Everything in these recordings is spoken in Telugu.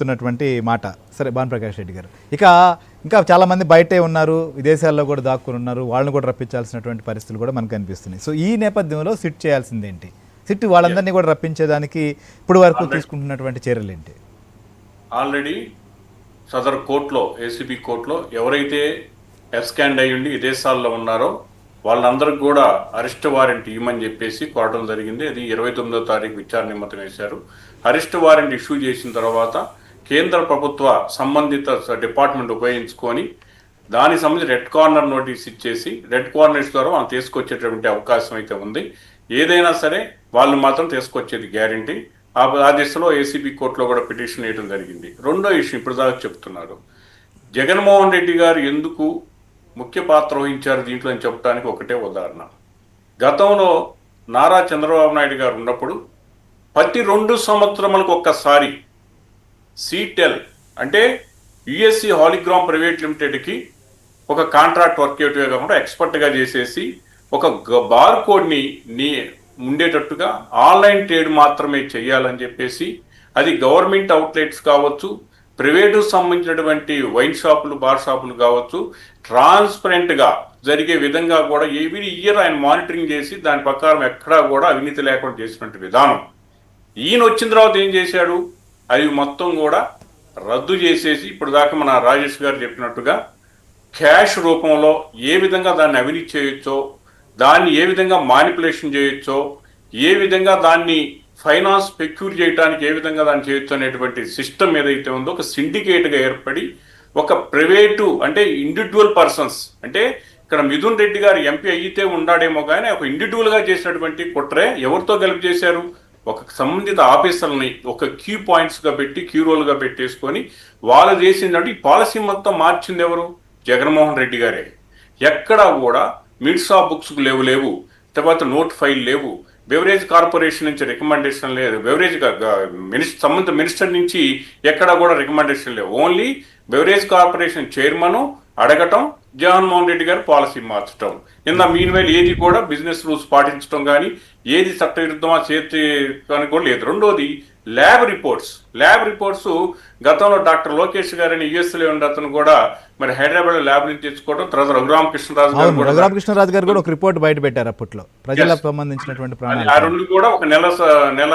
చెప్తున్నటువంటి మాట. సరే, భానుప్రకాష్ రెడ్డి గారు, ఇంకా చాలామంది బయటే ఉన్నారు, విదేశాల్లో కూడా దాక్కుని ఉన్నారు, వాళ్ళని కూడా రప్పించాల్సినటువంటి పరిస్థితులు కూడా మనకు కనిపిస్తున్నాయి. సో ఈ నేపథ్యంలో సిట్ చేయాల్సింది ఏంటి? సిట్ వాళ్ళందరినీ కూడా రప్పించేదానికి ఇప్పుడు వరకు తీసుకుంటున్నటువంటి చర్యలు ఏంటి? ఆల్రెడీ సదర్ కోర్టులో, ఏసీబీ కోర్టులో ఎవరైతే ఎస్కాండ్ అయ్యి ఉండి విదేశాల్లో ఉన్నారో వాళ్ళందరికీ కూడా అరెస్ట్ వారెంట్ ఇవ్వమని చెప్పేసి కోరడం జరిగింది. అది 29వ తారీఖు విచారణ నిమిత్తం వేశారు. అరెస్ట్ వారెంట్ ఇష్యూ చేసిన తర్వాత కేంద్ర ప్రభుత్వ సంబంధిత డిపార్ట్మెంట్ ఉపయోగించుకొని దానికి సంబంధించి రెడ్ కార్నర్ నోటీస్ ఇచ్చేసి రెడ్ కార్నర్స్ ద్వారా మనం తీసుకొచ్చేటటువంటి అవకాశం అయితే ఉంది. ఏదైనా సరే వాళ్ళు మాత్రం తీసుకొచ్చేది గ్యారంటీ. ఆ దిశలో ఏసీబీ కోర్టులో కూడా పిటిషన్ వేయడం జరిగింది. రెండో విషయం ఇప్పుడు దాకా చెప్తున్నారు, జగన్మోహన్ రెడ్డి గారు ఎందుకు ముఖ్య పాత్ర వహించారు దీంట్లో అని చెప్పడానికి ఒకటే ఉదాహరణ. గతంలో నారా చంద్రబాబు నాయుడు గారు ఉన్నప్పుడు ప్రతి 2 సంవత్సరములకు ఒక్కసారి సీటెల్ అంటే యుఎస్సి హాలిగ్రామ్ ప్రైవేట్ లిమిటెడ్కి ఒక కాంట్రాక్ట్ వర్క్ ఏటివే కాకుండా ఎక్స్పర్ట్గా చేసేసి ఒక బార్ కోడ్ని ఉండేటట్టుగా ఆన్లైన్ ట్రేడ్ మాత్రమే చేయాలని చెప్పేసి, అది గవర్నమెంట్ అవుట్లెట్స్ కావచ్చు, ప్రైవేటు సంబంధించినటువంటి వైన్ షాపులు, బార్ షాపులు కావచ్చు, ట్రాన్స్పరెంట్గా జరిగే విధంగా కూడా ఎవ్రీ ఇయర్ ఆయన మానిటరింగ్ చేసి దాని ప్రకారం ఎక్కడా కూడా అవినీతి లేకుండా చేసినటువంటి విధానం. ఈయన వచ్చిన తర్వాత ఏం చేశాడు, అవి మొత్తం కూడా రద్దు చేసేసి ఇప్పుడు దాకా మన రాజేష్ గారు చెప్పినట్టుగా క్యాష్ రూపంలో ఏ విధంగా దాన్ని అవినీతి చేయొచ్చో, దాన్ని ఏ విధంగా మానిపులేషన్ చేయొచ్చో, ఏ విధంగా దాన్ని ఫైనాన్స్ సెక్యూర్ చేయడానికి ఏ విధంగా దాన్ని చేయొచ్చు అనేటువంటి సిస్టమ్ ఏదైతే ఉందో ఒక సిండికేట్గా ఏర్పడి ఒక ప్రైవేటు అంటే ఇండివిజువల్ పర్సన్స్, అంటే ఇక్కడ మిథున్ రెడ్డి గారు ఎంపీ అయితే ఉండాడేమో కానీ ఒక ఇండివిజువల్గా చేసినటువంటి కుట్రే ఎవరితో కలిపి చేశారు, ఒక సంబంధిత ఆఫీసర్ని ఒక క్యూ పాయింట్స్గా పెట్టి క్యూ రోల్గా పెట్టేసుకొని వాళ్ళు చేసిందంటే ఈ పాలసీ మొత్తం మార్చింది ఎవరు? జగన్మోహన్ రెడ్డి గారే. ఎక్కడా కూడా మిడ్స్ ఆఫ్ బుక్స్కు లేవు, తర్వాత నోట్ ఫైల్ లేవు, బెవరేజ్ కార్పొరేషన్ నుంచి రికమెండేషన్ లేదు, బెవరేజ్ సంబంధిత మినిస్టర్ నుంచి ఎక్కడా కూడా రికమెండేషన్ లేవు. ఓన్లీ బెవరేజ్ కార్పొరేషన్ చైర్మన్ అడగటం, జగన్మోహన్ రెడ్డి గారు పాలసీ మార్చడం. మీన్ వైల్ ఏది కూడా బిజినెస్ రూల్స్ పాటించడం కానీ ఏది చట్టవిరుద్ధమా చేతి కానీ కూడా లేదు. రెండోది ల్యాబ్ రిపోర్ట్స్ గతంలో డాక్టర్ లోకేష్ గారిని యుఎస్లో ఉండే అతను కూడా మరి హైదరాబాద్ ల్యాబ్ నుంచి తెచ్చుకోవడం, తర్వాత రఘురామకృష్ణరాజు గారు కూడా ఒక రిపోర్ట్ బయట పెట్టారు అప్పట్లో ప్రజలకు సంబంధించినటువంటి ఆ రెండు కూడా ఒక నెల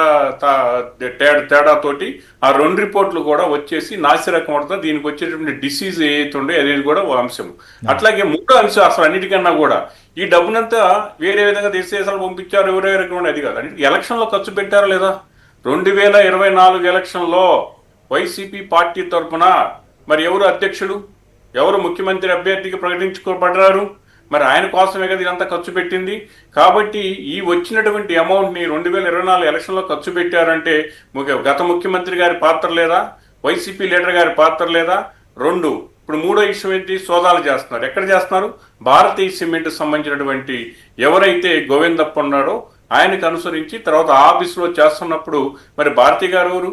తేడాతోటి ఆ 2 రిపోర్ట్లు కూడా వచ్చేసి నాసిరకం అవుతుంది. దీనికి వచ్చేటువంటి డిసీజ్ ఏదైతే ఉండే అనేది కూడా ఒక అంశం. అట్లాగే 3వ అంశం అసలు అన్నిటికన్నా కూడా ఈ డబ్బునంతా వేరే విధంగా దేశాలు పంపించారు, ఎవరే రకం అది కాదు. అంటే ఎలక్షన్లో ఖర్చు పెట్టారా లేదా? 2024 ఎలక్షన్లో వైసీపీ పార్టీ తరఫున మరి ఎవరు అధ్యక్షుడు, ఎవరు ముఖ్యమంత్రి అభ్యర్థికి ప్రకటించుకోబడ్డారు? మరి ఆయన కోసమే కదా ఇదంతా ఖర్చు పెట్టింది. కాబట్టి ఈ వచ్చినటువంటి అమౌంట్ని 2024 ఎలక్షన్లో ఖర్చు పెట్టారంటే గత ముఖ్యమంత్రి గారి పాత్ర లేదా, వైసీపీ లీడర్ గారి పాత్ర లేదా? 2 ఇప్పుడు 3వ విషయం ఏంటి, సోదాలు చేస్తున్నారు. ఎక్కడ చేస్తున్నారు? భారతీయ సిమెంట్ సంబంధించినటువంటి ఎవరైతే గోవిందప్ప ఉన్నాడో ఆయనకు అనుసరించి తర్వాత ఆఫీసులో చేస్తున్నప్పుడు మరి భారతి గారు ఎవరు?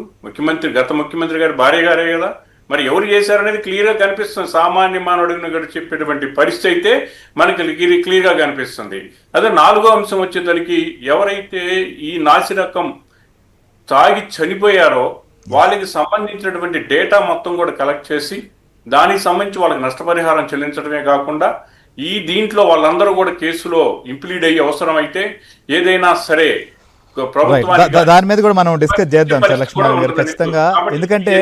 గత ముఖ్యమంత్రి గారి భార్య గారే కదా. మరి ఎవరు చేశారనేది క్లియర్గా కనిపిస్తుంది. సామాన్య మానవుడిని కూడా చెప్పేటువంటి పరిస్థితి అయితే మనకి క్లియర్గా కనిపిస్తుంది. అదే 4వ అంశం వచ్చేసరికి ఎవరైతే ఈ నాసిరకం తాగి చనిపోయారో వాళ్ళకి సంబంధించినటువంటి డేటా మొత్తం కూడా కలెక్ట్ చేసి దానికి సంబంధించి వాళ్ళకి నష్టపరిహారం చెల్లించడమే కాకుండా దీంట్లో వాళ్ళందరూ కూడా కేసులో ఇంప్లీడ్ అయ్యి అవసరమైతే ఏదైనా సరే ప్రభుత్వం దాని మీద కూడా మనం డిస్కస్ చేద్దాం లక్ష్మణ్ గారు ఖచ్చితంగా. ఎందుకంటే